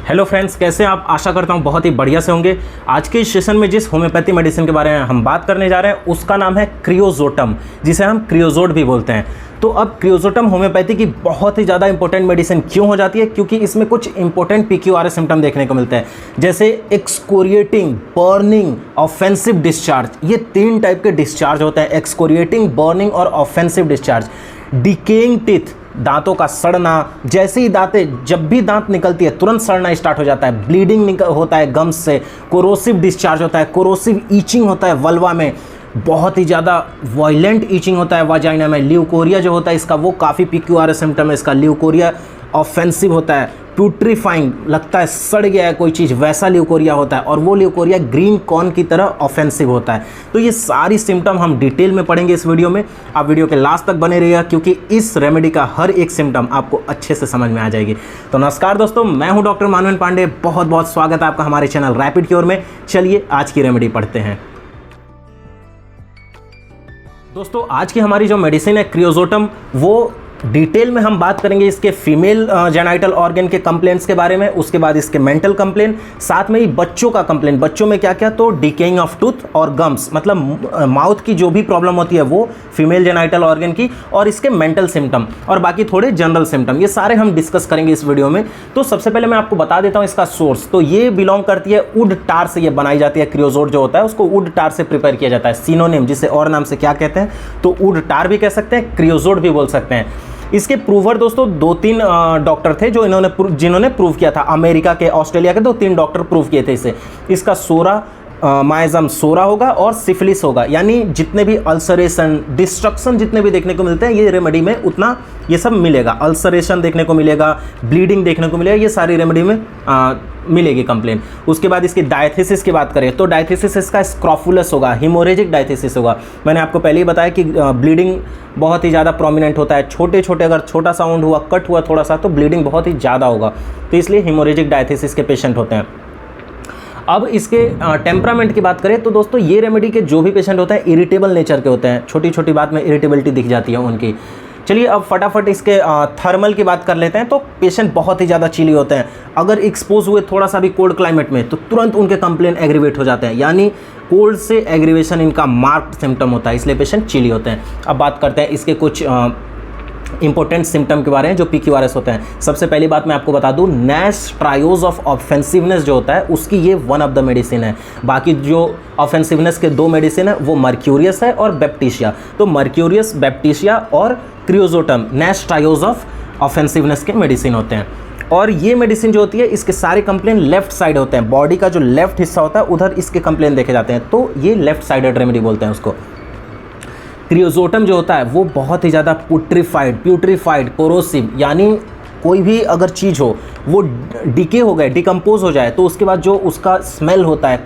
Hello friends, कैसे हैं आप? आशा करता हूं बहुत ही बढ़िया से होंगे। आज के इस सेशन में जिस होम्योपैथी मेडिसिन के बारे में हम बात करने जा रहे हैं उसका नाम है क्रियोजोटम, जिसे हम क्रियोजोट भी बोलते हैं। तो अब क्रियोजोटम होम्योपैथी की बहुत ही ज़्यादा इंपॉर्टेंट मेडिसिन क्यों हो जाती है? क्योंकि इसमें कुछ इंपॉर्टेंट PQRS सिम्टम देखने को मिलते हैं, जैसे एक्सकोरिएटिंग, बर्निंग, ऑफेंसिव डिस्चार्ज। ये 3 टाइप के डिस्चार्ज होते हैं: एक्सकोरिएटिंग, बर्निंग और ऑफेंसिव डिस्चार्ज। डिकेइंग टीथ, दांतों का सड़ना, जैसे ही जब भी दांत निकलती है तुरंत सड़ना स्टार्ट हो जाता है। ब्लीडिंग होता है गम्स से। कोरोसिव डिस्चार्ज होता है, कोरोसिव ईचिंग होता है वल्वा में, बहुत ही ज़्यादा वायलेंट ईचिंग होता है वाजाइना में। ल्यूकोरिया जो होता है इसका, वो काफ़ी PQRS सिम्टम है इसका। ल्यूकोरिया ऑफेंसिव होता है। प्यूट्रीफाइंग, लगता है सड़ गया है कोई चीज़, वैसा ल्यूकोरिया होता है, और वो ल्यूकोरिया ग्रीन कॉर्न की तरह ऑफेंसिव होता है। तो ये सारी सिम्टम हम डिटेल में पढ़ेंगे इस वीडियो में। आप वीडियो के लास्ट तक बने रहिएगा, क्योंकि इस रेमेडी का हर एक सिम्टम आपको अच्छे से समझ में आ जाएगी। तो नमस्कार दोस्तों, मैं हूं डॉक्टर मानवेंद्र पांडे। बहुत बहुत स्वागत है आपका हमारे चैनल रैपिड क्योर में। चलिए आज की रेमेडी पढ़ते हैं। दोस्तों, आज की हमारी जो मेडिसिन है क्रियोजोटम, वो डिटेल में हम बात करेंगे इसके फीमेल जेनाइटल ऑर्गन के कंप्लेंट्स के बारे में, उसके बाद इसके मेंटल कंप्लेंट, साथ में ही बच्चों का कंप्लेंट। बच्चों में क्या क्या? तो डिकेइंग ऑफ टूथ और गम्स, मतलब माउथ की जो भी प्रॉब्लम होती है वो फीमेल जेनाइटल ऑर्गन की, और इसके मेंटल सिम्टम, और बाकी थोड़े जनरल सिम्टम, ये सारे हम डिस्कस करेंगे इस वीडियो में। तो सबसे पहले मैं आपको बता देता हूँ इसका सोर्स। तो ये बिलोंग करती है वुड टार से, ये बनाई जाती है। क्रियोजोट जो होता है उसको वुड टार से प्रिपेयर किया जाता है। सिनोनिम, जिसे और नाम से क्या कहते हैं, तो वुड टार भी कह सकते हैं, क्रियोजोट भी बोल सकते हैं। इसके प्रूवर दोस्तों 2-3 डॉक्टर थे जिन्होंने प्रूव किया था। अमेरिका के, ऑस्ट्रेलिया के 2-3 डॉक्टर प्रूव किए थे इसे। इसका सोरा माइजम सोरा होगा और सिफिलिस होगा, यानी जितने भी अल्सरेशन, डिस्ट्रक्शन जितने भी देखने को मिलते हैं ये रेमेडी में उतना ये सब मिलेगा। अल्सरेशन देखने को मिलेगा, ब्लीडिंग देखने को मिलेगा, ये सारी रेमेडी में मिलेगी कंप्लेन। उसके बाद इसकी डायथेसिस की बात करें तो डायथेसिस इसका स्क्रॉफुलस होगा, हिमोरेजिक डायथेसिस होगा। मैंने आपको पहले ही बताया कि ब्लीडिंग बहुत ही ज़्यादा प्रोमिनेंट होता है। छोटे छोटे, अगर छोटा साउंड हुआ, कट हुआ थोड़ा सा, तो ब्लीडिंग बहुत ही ज़्यादा होगा, तो इसलिए हिमोरेजिक डायथेसिस के पेशेंट होते हैं। अब इसके टेम्परामेंट की बात करें तो दोस्तों ये रेमेडी के जो भी पेशेंट होते हैं इरिटेबल नेचर के होते हैं, छोटी छोटी बात में इरिटेबिलिटी दिख जाती है उनकी। चलिए अब फटाफट इसके थर्मल की बात कर लेते हैं। तो पेशेंट बहुत ही ज़्यादा चिली होते हैं, अगर एक्सपोज हुए थोड़ा सा भी कोल्ड क्लाइमेट में तो तुरंत उनके कंप्लेन एग्रीवेट हो जाते हैं, यानी कोल्ड से एग्रीवेशन इनका मार्क्ड सिम्टम होता है, इसलिए पेशेंट चिली होते हैं। अब बात करते हैं इसके कुछ इंपॉर्टेंट सिम्टम के बारे में जो PQRS होते हैं। सबसे पहली बात मैं आपको बता दूं, नैश ट्रायोज ऑफ ऑफेंसिवनेस जो होता है उसकी ये वन ऑफ द मेडिसिन है। बाकी जो ऑफेंसिवनेस के 2 मेडिसिन है वो मर्क्यूरियस है और बैप्टिशिया। तो मर्क्यूरियस, बैप्टिशिया और क्रियोजोटम नैश ट्रायोज ऑफ ऑफेंसिवनेस के मेडिसिन होते हैं। और ये मेडिसिन जो होती है इसके सारे कंप्लेन लेफ्ट साइड होते हैं, बॉडी का जो लेफ्ट हिस्सा होता है उधर इसके कंप्लेन देखे जाते हैं, तो ये लेफ्ट साइडेड रेमेडी बोलते हैं उसको। क्रियोजोटम जो होता है वो बहुत ही ज़्यादा प्यूट्रीफाइड, कोरोसिव, यानी कोई भी अगर चीज़ हो वो डिके हो गए, डिकम्पोज हो जाए, तो उसके बाद जो उसका स्मेल होता है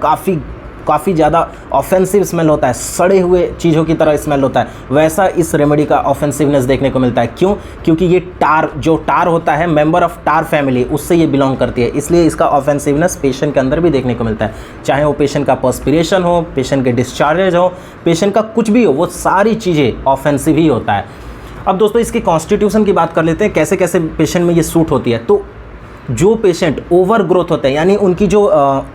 काफ़ी ज़्यादा ऑफेंसिव स्मेल होता है, सड़े हुए चीज़ों की तरह स्मेल होता है। वैसा इस रेमेडी का ऑफेंसिवनेस देखने को मिलता है। क्यों? क्योंकि ये टार होता है, मेंबर ऑफ टार फैमिली, उससे ये बिलोंग करती है, इसलिए इसका ऑफेंसिवनेस पेशेंट के अंदर भी देखने को मिलता है। चाहे वो पेशेंट का पर्स्पिरेशन हो, पेशेंट के डिस्चार्जेज हो, पेशेंट का कुछ भी हो, वो सारी चीज़ें ऑफेंसिव ही होता है। अब दोस्तों इसकी कॉन्स्टिट्यूशन की बात कर लेते हैं, कैसे कैसे पेशेंट में ये सूट होती है। तो जो पेशेंट ओवर ग्रोथ होते हैं, यानी उनकी जो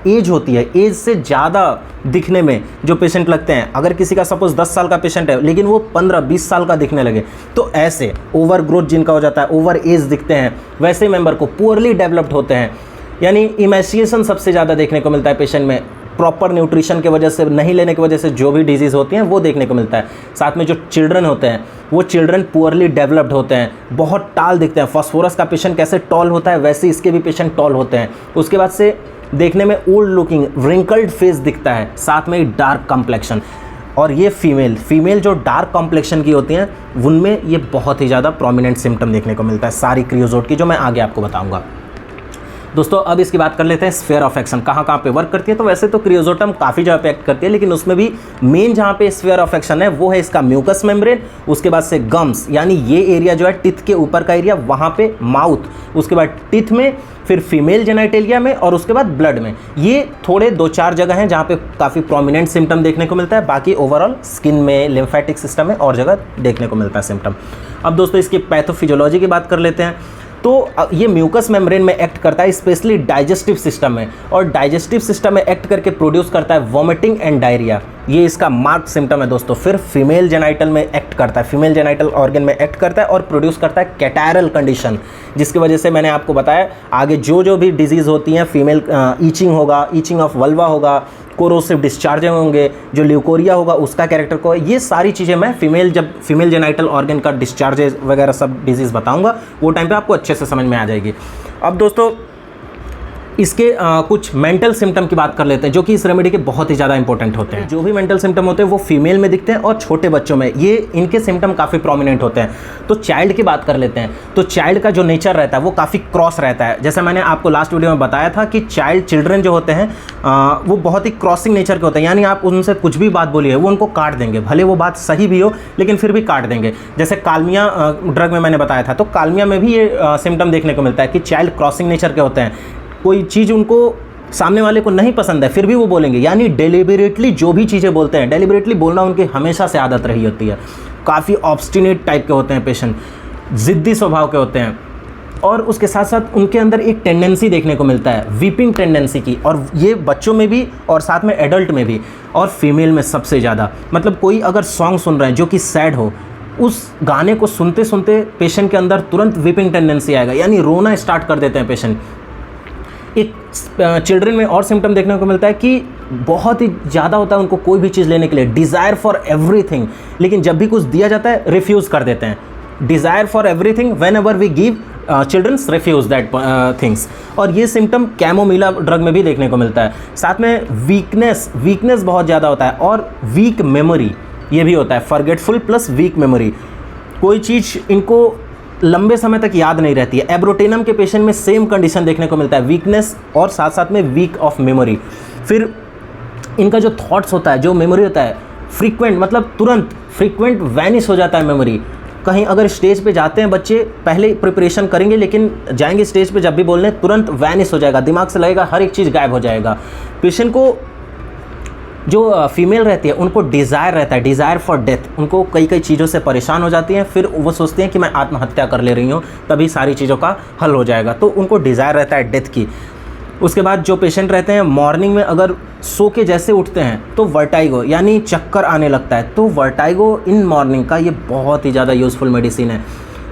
एज होती है, एज से ज़्यादा दिखने में जो पेशेंट लगते हैं, अगर किसी का सपोज 10 साल का पेशेंट है लेकिन वो 15-20 साल का दिखने लगे, तो ऐसे ओवर ग्रोथ जिनका हो जाता है, ओवर एज दिखते हैं, वैसे मेंबर को पुअरली डेवलप्ड होते हैं, यानी इमेसिएशन सबसे ज़्यादा देखने को मिलता है पेशेंट में। प्रॉपर न्यूट्रिशन की वजह से, नहीं लेने की वजह से जो भी डिजीज़ होती हैं वो देखने को मिलता है। साथ में जो चिल्ड्रन होते हैं वो चिल्ड्रन पुअरली डेवलप्ड होते हैं, बहुत टाल दिखते हैं। फास्फोरस का पेशेंट कैसे टॉल होता है वैसे इसके भी पेशेंट टॉल होते हैं। उसके बाद से देखने में ओल्ड लुकिंग, रिंकल्ड फेस दिखता है, साथ में डार्क कॉम्प्लेक्शन। और ये फीमेल जो डार्क कॉम्प्लेक्शन की होती हैं उनमें ये बहुत ही ज़्यादा प्रोमिनेंट सिम्टम देखने को मिलता है सारी क्रियोजोट की, जो मैं आगे आपको बताऊँगा। दोस्तों अब इसकी बात कर लेते हैं स्फीयर ऑफ एक्शन कहाँ पे वर्क करती है। तो वैसे तो क्रियोजोटम काफ़ी जगह एक्ट करती है, लेकिन उसमें भी मेन जहाँ पे स्फीयर ऑफ एक्शन है वो है इसका म्यूकस मेम्ब्रेन, उसके बाद से गम्स, यानी ये एरिया जो है टिथ के ऊपर का एरिया, वहाँ पे माउथ, उसके बाद टिथ में, फिर फीमेल जेनाइटेलिया में, और उसके बाद ब्लड में। ये थोड़े 2-4 जगह हैं जहाँ पे काफ़ी प्रोमिनेंट सिम्टम देखने को मिलता है। बाकी ओवरऑल स्किन में, लिम्फेटिक सिस्टम में और जगह देखने को मिलता है सिम्टम। अब दोस्तों इसकी पैथोफिजियोलॉजी की बात कर लेते हैं। तो ये म्यूकस मेम्ब्रेन में एक्ट करता है, स्पेशली डाइजेस्टिव सिस्टम में, और डाइजेस्टिव सिस्टम में एक्ट करके प्रोड्यूस करता है वॉमिटिंग एंड डायरिया। ये इसका मार्क सिम्टम है दोस्तों। फिर फीमेल जेनाइटल में एक्ट करता है, फीमेल जेनाइटल ऑर्गन में एक्ट करता है और प्रोड्यूस करता है कैटारल कंडीशन, जिसकी वजह से मैंने आपको बताया आगे जो भी डिजीज़ होती हैं, फीमेल ईचिंग होगा, ईचिंग ऑफ वल्वा होगा, कोरोसिव डिस्चार्ज होंगे, जो ल्यूकोरिया होगा उसका कैरेक्टर को, ये सारी चीज़ें मैं जब फीमेल जेनाइटल ऑर्गन का डिस्चार्जेस वगैरह सब डिजीज़ बताऊंगा, वो टाइम पे आपको अच्छे से समझ में आ जाएगी। अब दोस्तों इसके कुछ मेंटल सिम्टम की बात कर लेते हैं, जो कि इस रेमेडी के बहुत ही ज़्यादा इंपॉर्टेंट होते हैं। जो भी मेंटल सिम्टम होते हैं वो फीमेल में दिखते हैं और छोटे बच्चों में ये इनके सिम्टम काफ़ी प्रोमिनेंट होते हैं। तो चाइल्ड की बात कर लेते हैं। तो चाइल्ड का जो नेचर रहता है वो काफ़ी क्रॉस रहता है। जैसे मैंने आपको लास्ट वीडियो में बताया था कि चिल्ड्रन जो होते हैं वो बहुत ही क्रॉसिंग नेचर के होते हैं, यानी आप उनसे कुछ भी बात बोलिए वो उनको काट देंगे, भले वो बात सही भी हो लेकिन फिर भी काट देंगे। जैसे कालमिया ड्रग में मैंने बताया था, तो कालमिया में भी ये सिम्टम देखने को मिलता है कि चाइल्ड क्रॉसिंग नेचर के होते हैं। कोई चीज़ उनको सामने वाले को नहीं पसंद है फिर भी वो बोलेंगे, यानी डेलिबरेटली जो भी चीज़ें बोलते हैं, डेलिबरेटली बोलना उनकी हमेशा से आदत रही होती है। काफ़ी ऑब्स्टिनेट टाइप के होते हैं पेशेंट, ज़िद्दी स्वभाव के होते हैं, और उसके साथ साथ उनके अंदर एक टेंडेंसी देखने को मिलता है वीपिंग टेंडेंसी की, और ये बच्चों में भी और साथ में एडल्ट में भी, और फीमेल में सबसे ज़्यादा। मतलब कोई अगर सॉन्ग सुन रहे हैं जो कि सैड हो, उस गाने को सुनते सुनते पेशेंट के अंदर तुरंत वीपिंग टेंडेंसी आएगा, यानी रोना स्टार्ट कर देते हैं पेशेंट। एक चिल्ड्रन में और सिम्टम देखने को मिलता है कि बहुत ही ज़्यादा होता है उनको कोई भी चीज़ लेने के लिए, डिज़ायर फॉर एवरीथिंग, लेकिन जब भी कुछ दिया जाता है रिफ्यूज़ कर देते हैं। Desire for everything, whenever we give childrens refuse that things. और ये सिम्टम कैमोमिला ड्रग में भी देखने को मिलता है। साथ में वीकनेस बहुत ज़्यादा होता है, और वीक मेमोरी ये भी होता है, फॉरगेटफुल प्लस वीक मेमोरी। कोई चीज़ इनको लंबे समय तक याद नहीं रहती है। एब्रोटेनम के पेशेंट में सेम कंडीशन देखने को मिलता है, वीकनेस और साथ साथ में वीक ऑफ मेमोरी। फिर इनका जो थॉट्स होता है, जो मेमोरी होता है, फ्रीक्वेंट, मतलब तुरंत फ्रीक्वेंट वैनिश हो जाता है मेमोरी। कहीं अगर स्टेज पे जाते हैं बच्चे, पहले प्रिपरेशन करेंगे लेकिन जाएंगे स्टेज पे जब भी बोलने तुरंत वैनिश हो जाएगा, दिमाग से लगेगा हर एक चीज़ गायब हो जाएगा। पेशेंट को जो फीमेल रहती है उनको डिज़ायर रहता है, डिज़ायर फॉर डेथ, उनको कई चीज़ों से परेशान हो जाती हैं, फिर वो सोचते हैं कि मैं आत्महत्या कर ले रही हूँ तभी सारी चीज़ों का हल हो जाएगा, तो उनको डिज़ायर रहता है डेथ की। उसके बाद जो पेशेंट रहते हैं मॉर्निंग में अगर सो के जैसे उठते हैं तो वर्टाइगो यानी चक्कर आने लगता है, तो वर्टाइगो इन मॉर्निंग का ये बहुत ही ज़्यादा यूज़फुल मेडिसिन है।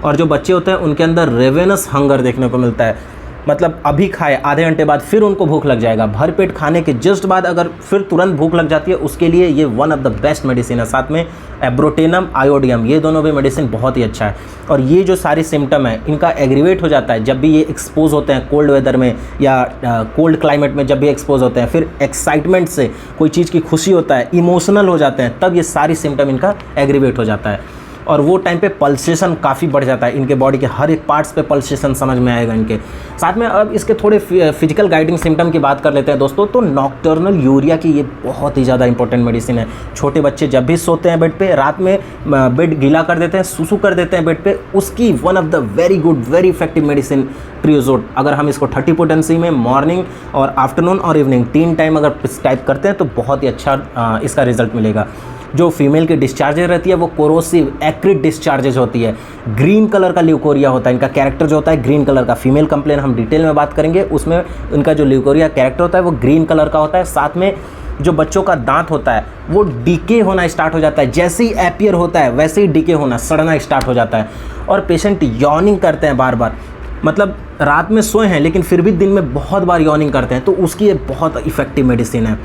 और जो बच्चे होते हैं उनके अंदर रेवेनस हंगर देखने को मिलता है, मतलब अभी खाए आधे घंटे बाद फिर उनको भूख लग जाएगा, भर पेट खाने के जस्ट बाद अगर फिर तुरंत भूख लग जाती है, उसके लिए ये one of the best medicine है। साथ में एब्रोटेनम, आयोडियम, ये दोनों भी मेडिसिन बहुत ही अच्छा है। और ये जो सारे सिम्टम है इनका एग्रीवेट हो जाता है जब भी ये एक्सपोज होते हैं कोल्ड वेदर में या कोल्ड क्लाइमेट में, जब भी एक्सपोज होते हैं, फिर एक्साइटमेंट से कोई चीज़ की खुशी होता है, इमोशनल हो जाते हैं, तब ये सारी सिम्टम इनका एग्रीवेट हो जाता है। और वो टाइम पे पल्सेशन काफ़ी बढ़ जाता है, इनके बॉडी के हर एक पार्ट्स पे पल्सेशन समझ में आएगा इनके। साथ में अब इसके थोड़े फिजिकल गाइडिंग सिम्टम की बात कर लेते हैं दोस्तों। तो नॉक्टर्नल यूरिया की ये बहुत ही ज़्यादा इंपॉर्टेंट मेडिसिन है। छोटे बच्चे जब भी सोते हैं बेड पे, रात में बेड गीला कर देते हैं, सुसु कर देते हैं बेड पे, उसकी one of the very good very effective medicine creosote. अगर हम इसको 30 पोटेंसी में मॉर्निंग और आफ्टरनून और इवनिंग 3 टाइम अगर प्रिस्क्राइब करते हैं तो बहुत ही अच्छा इसका रिजल्ट मिलेगा। जो फीमेल की डिस्चार्जेज रहती है वो कोरोसिव एक्रिड डिस्चार्जेज होती है, ग्रीन कलर का ल्यूकोरिया होता है, इनका कैरेक्टर जो होता है ग्रीन कलर का। फीमेल कंप्लेन हम डिटेल में बात करेंगे, उसमें इनका जो ल्यूकोरिया कैरेक्टर होता है वो ग्रीन कलर का होता है। साथ में जो बच्चों का दांत होता है वो डीके होना स्टार्ट हो जाता है, जैसे ही एपियर होता है वैसे ही डीके होना, सड़ना स्टार्ट हो जाता है। और पेशेंट यॉर्निंग करते हैं बार बार, मतलब रात में सोए हैं लेकिन फिर भी दिन में बहुत बार यॉर्निंग करते हैं, तो उसकी ये बहुत इफेक्टिव मेडिसिन है।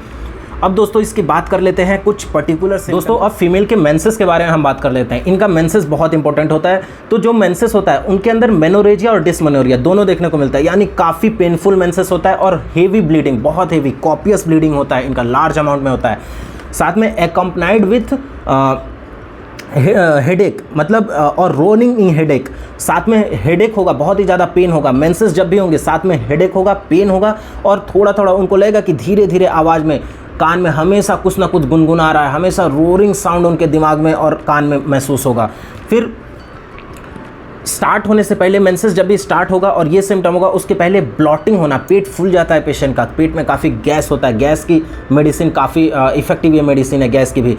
अब दोस्तों इसकी बात कर लेते हैं कुछ पर्टिकुलर दोस्तों। अब फीमेल के मेंसेस के बारे में हम बात कर लेते हैं। इनका मेंसेस बहुत इंपॉर्टेंट होता है। तो जो मेंसेस होता है उनके अंदर मेनोरेजिया और डिसमेनोरिया दोनों देखने को मिलता है, यानी काफ़ी पेनफुल मेंसेस होता है और हेवी ब्लीडिंग, बहुत हेवी कॉपियस ब्लीडिंग होता है, इनका लार्ज अमाउंट में होता है। साथ में एक्कम्पनाइड विथ हेडेक, मतलब और रोलिंग इन हेडेक, साथ में हेडेक होगा, बहुत ही ज़्यादा पेन होगा। मेंसेस जब भी होंगे साथ में हेडेक होगा, पेन होगा, और थोड़ा थोड़ा उनको लगेगा कि धीरे धीरे आवाज़ में, कान में हमेशा कुछ ना कुछ गुनगुना रहा है, हमेशा रोरिंग साउंड उनके दिमाग में और कान में महसूस होगा। फिर स्टार्ट होने से पहले, मेंसेस जब भी स्टार्ट होगा और ये सिम्टम होगा, उसके पहले ब्लॉटिंग होना, पेट फूल जाता है पेशेंट का, पेट में काफ़ी गैस होता है, गैस की मेडिसिन काफ़ी इफेक्टिव ये मेडिसिन है गैस की भी।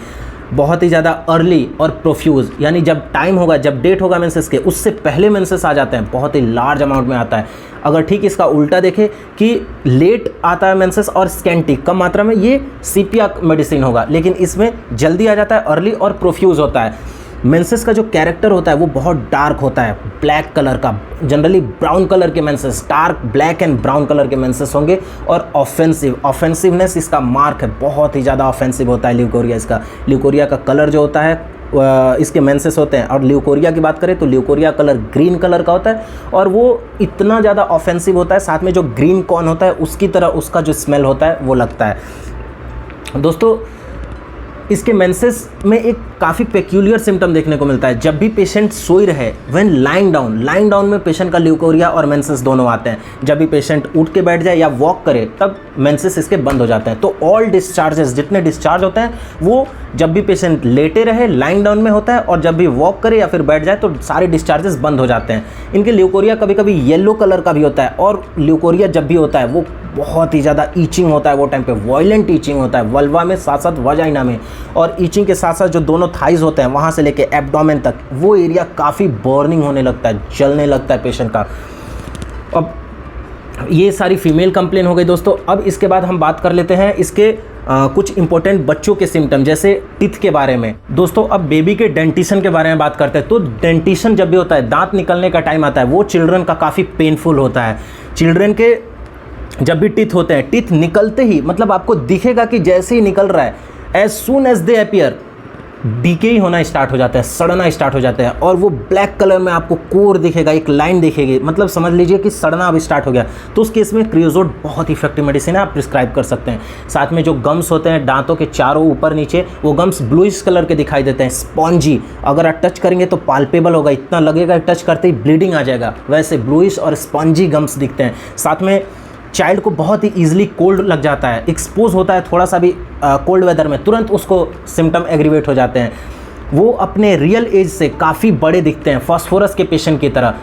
बहुत ही ज़्यादा अर्ली और प्रोफ्यूज, यानी जब टाइम होगा, जब डेट होगा मेंसेस के, उससे पहले मेंसेस आ जाते हैं, बहुत ही लार्ज अमाउंट में आता है। अगर ठीक इसका उल्टा देखें कि लेट आता है मेंसेस और स्कैंटी, कम मात्रा में, ये सीपिया मेडिसिन होगा, लेकिन इसमें जल्दी आ जाता है, अर्ली और प्रोफ्यूज होता है। मेंसेस का जो कैरेक्टर होता है वो बहुत डार्क होता है, ब्लैक कलर का, जनरली ब्राउन कलर के menses, dark black and brown colour के मेंसेस होंगे। और ऑफेंसिवनेस इसका मार्क है, बहुत ही ज़्यादा ऑफेंसिव होता है ल्यूकोरिया। इसका ल्यूकोरिया का कलर जो होता है, इसके मेंसेस होते हैं, और ल्यूकोरिया की बात करें तो ल्यूकोरिया कलर ग्रीन कलर का होता है, और वो इतना ज़्यादा ऑफेंसिव होता है, साथ में जो ग्रीन कॉर्न होता है उसकी तरह उसका जो स्मेल होता है वो लगता है। दोस्तों, इसके मेंसेस में एक काफ़ी पेक्यूलियर सिम्टम देखने को मिलता है। जब भी पेशेंट सोई रहे, व्हेन लाइंग डाउन में पेशेंट का ल्यूकोरिया और मेंसेस दोनों आते हैं। जब भी पेशेंट उठ के बैठ जाए या वॉक करे, तब मेंसेस इसके बंद हो जाते हैं। तो ऑल डिस्चार्जेस, जितने डिस्चार्ज होते हैं वो जब भी पेशेंट लेटे रहे, लाइंग डाउन में होता है, और जब भी वॉक करे या फिर बैठ जाए तो सारे डिस्चार्जेस बंद हो जाते हैं। इनके ल्यूकोरिया कभी कभी येलो कलर का भी होता है, और ल्यूकोरिया जब भी होता है वो बहुत ही ज़्यादा ईचिंग होता है, वो टाइम पे वायलेंट ईचिंग होता है, वल्वा में साथ साथ वजाइना में, और ईचिंग के साथ साथ जो दोनों थाइज होते हैं वहाँ से लेके एब्डोमेन तक, वो एरिया काफ़ी बर्निंग होने लगता है, जलने लगता है पेशेंट का। अब ये सारी फीमेल कंप्लेन हो गई दोस्तों। अब इसके बाद हम बात कर लेते हैं इसके कुछ इंपॉर्टेंट बच्चों के सिम्टम, जैसे टीथ के बारे में। दोस्तों, अब बेबी के डेंटिशन के बारे में बात करते हैं। तो डेंटिशन जब भी होता है, दांत निकलने का टाइम आता है, वो चिल्ड्रन का काफ़ी पेनफुल होता है। चिल्ड्रन के जब भी टीथ होते हैं, टीथ निकलते ही, मतलब आपको दिखेगा कि जैसे ही निकल रहा है, as soon as they appear, डीके ही होना स्टार्ट हो जाता है, सड़ना स्टार्ट हो जाता है, और वो ब्लैक कलर में आपको कोर दिखेगा, एक लाइन दिखेगी, मतलब समझ लीजिए कि सड़ना अब स्टार्ट हो गया। तो उस केस में क्रियोजोट बहुत इफेक्टिव मेडिसिन है, आप प्रिस्क्राइब कर सकते हैं। साथ में जो गम्स होते हैं दांतों के चारों ऊपर नीचे, वो गम्स ब्लूइश कलर के दिखाई देते हैं, स्पॉन्जी, अगर आप टच करेंगे तो पाल्पेबल होगा, इतना लगेगा टच करते ही ब्लीडिंग आ जाएगा, वैसे ब्लूइश और स्पॉन्जी गम्स दिखते हैं। साथ में चाइल्ड को बहुत ही ईजिली कोल्ड लग जाता है, एक्सपोज होता है थोड़ा सा भी कोल्ड वेदर में, तुरंत उसको सिम्टम एग्रीवेट हो जाते हैं। वो अपने रियल एज से काफ़ी बड़े दिखते हैं, फास्फोरस के पेशेंट की तरह।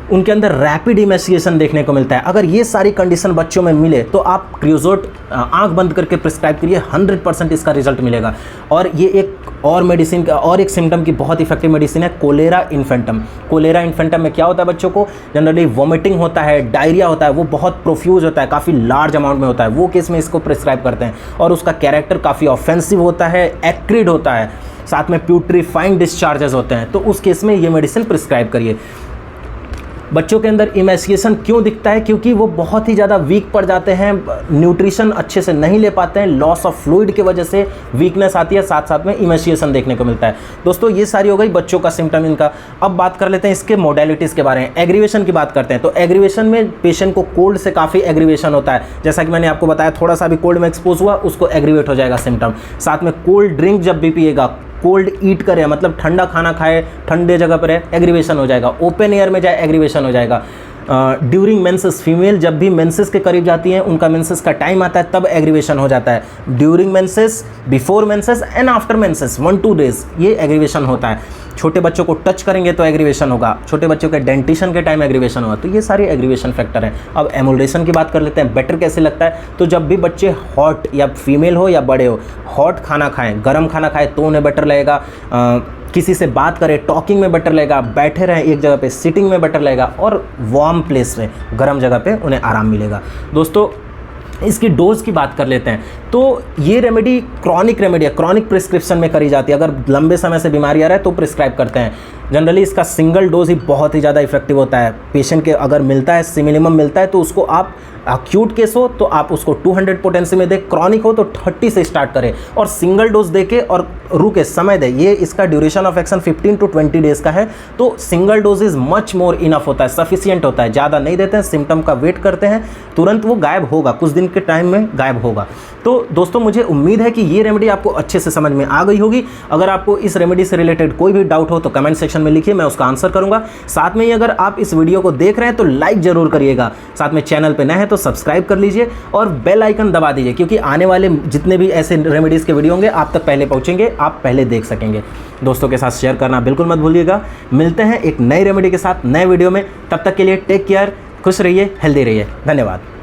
उनके अंदर रैपिड इमेसिएशन देखने को मिलता है। अगर ये सारी कंडीशन बच्चों में मिले तो आप क्रियोजोट आंख बंद करके प्रिस्क्राइब करिए, 100% इसका रिजल्ट मिलेगा। और ये एक और मेडिसिन का और एक सिम्टम की बहुत इफेक्टिव मेडिसिन है, कोलेरा इन्फेंटम। कोलेरा इन्फेंटम में क्या होता है, बच्चों को जनरली वॉमिटिंग होता है, डायरिया होता है, वो बहुत प्रोफ्यूज होता है, काफ़ी लार्ज अमाउंट में होता है, वो केस में इसको प्रिस्क्राइब करते हैं। और उसका कैरेक्टर काफ़ी ऑफेंसिव होता है, एक्रिड होता है, साथ में प्यूट्रीफाइंग डिस्चार्जेस होते हैं, तो उस केस में ये मेडिसिन प्रिस्क्राइब करिए। बच्चों के अंदर इमेसिएशन क्यों दिखता है, क्योंकि वो बहुत ही ज़्यादा वीक पड़ जाते हैं, न्यूट्रिशन अच्छे से नहीं ले पाते हैं, लॉस ऑफ फ्लूइड की वजह से वीकनेस आती है, साथ साथ में इमेसिएशन देखने को मिलता है। दोस्तों, ये सारी हो गई बच्चों का सिम्टम इनका। अब बात कर लेते हैं इसके मोडेलिटीज़ के बारे में। एग्रीवेशन की बात करते हैं, तो एग्रीवेशन में पेशेंट को कोल्ड से काफ़ी एग्रीवेशन होता है, जैसा कि मैंने आपको बताया, थोड़ा सा भी कोल्ड में एक्सपोज हुआ उसको एग्रीवेट हो जाएगा सिम्टम। साथ में कोल्ड ड्रिंक जब भी पिएगा, कोल्ड ईट करे, मतलब ठंडा खाना खाए, ठंडे जगह पर है, एग्रीवेशन हो जाएगा। ओपन एयर में जाए, एग्रीवेशन हो जाएगा। ड्यूरिंग मेंसेस, फीमेल जब भी मेंसेस के करीब जाती हैं, उनका मेंसेस का टाइम आता है, तब एग्रीवेशन हो जाता है। During menses, before menses and after menses 1-2 days ये एग्रीवेशन होता है। छोटे बच्चों को टच करेंगे तो एग्रीवेशन होगा, छोटे बच्चों के डेंटिशन के टाइम एग्रीवेशन होगा। तो ये सारे एग्रीवेशन फैक्टर हैं। अब एमुलेशन की बात कर लेते हैं, बेटर कैसे लगता है। तो जब भी बच्चे हॉट, या फीमेल हो या बड़े हो, हॉट खाना खाएं, गर्म खाना खाएं तो उन्हें बेटर लगेगा। किसी से बात करें, टॉकिंग में बेटर लगेगा, बैठे रहें एक जगह पे, सिटिंग में बेटर लगेगा, और वार्म प्लेस में, गर्म जगह पे उन्हें आराम मिलेगा। दोस्तों, इसकी डोज की बात कर लेते हैं। तो ये रेमेडी क्रॉनिक रेमेडी है, क्रॉनिक प्रिस्क्रिप्शन में करी जाती है। अगर लंबे समय से बीमारी आ रहा है तो प्रिस्क्राइब करते हैं। जनरली इसका सिंगल डोज ही बहुत ही ज़्यादा इफेक्टिव होता है। पेशेंट के अगर मिलता है, सिमिनिमम मिलता है, तो उसको आप एक्यूट केस हो तो आप उसको 200 पोटेंसी में दे, क्रॉनिक हो तो 30 से स्टार्ट करें, और सिंगल डोज दे के और रुके, समय दे। ये इसका duration of action 15 to 20 days का है, तो single dose is much more enough होता है, सफिशियंट होता है। ज़्यादा नहीं देते हैं, सिम्टम का वेट करते हैं, तुरंत वो गायब होगा, कुछ दिन के टाइम में गायब होगा। तो दोस्तों, मुझे उम्मीद है कि ये रेमेडी आपको अच्छे से समझ में आ गई होगी। अगर आपको इस रेमेडी से रिलेटेड कोई भी डाउट हो तो कमेंट सेक्शन में लिखिए, मैं उसका आंसर करूंगा। साथ में ही अगर आप इस वीडियो को देख रहे हैं तो लाइक जरूर करिएगा, साथ में चैनल पे नए हैं तो सब्सक्राइब कर लीजिए और बेल आइकन दबा दीजिए, क्योंकि आने वाले जितने भी ऐसे रेमेडीज़ के वीडियो होंगे आप तक पहले पहुंचेंगे, आप पहले देख सकेंगे। दोस्तों के साथ शेयर करना बिल्कुल मत भूलिएगा। मिलते हैं एक नई रेमेडी के साथ नए वीडियो में, तब तक के लिए टेक केयर, खुश रहिए, हेल्दी रहिए। धन्यवाद।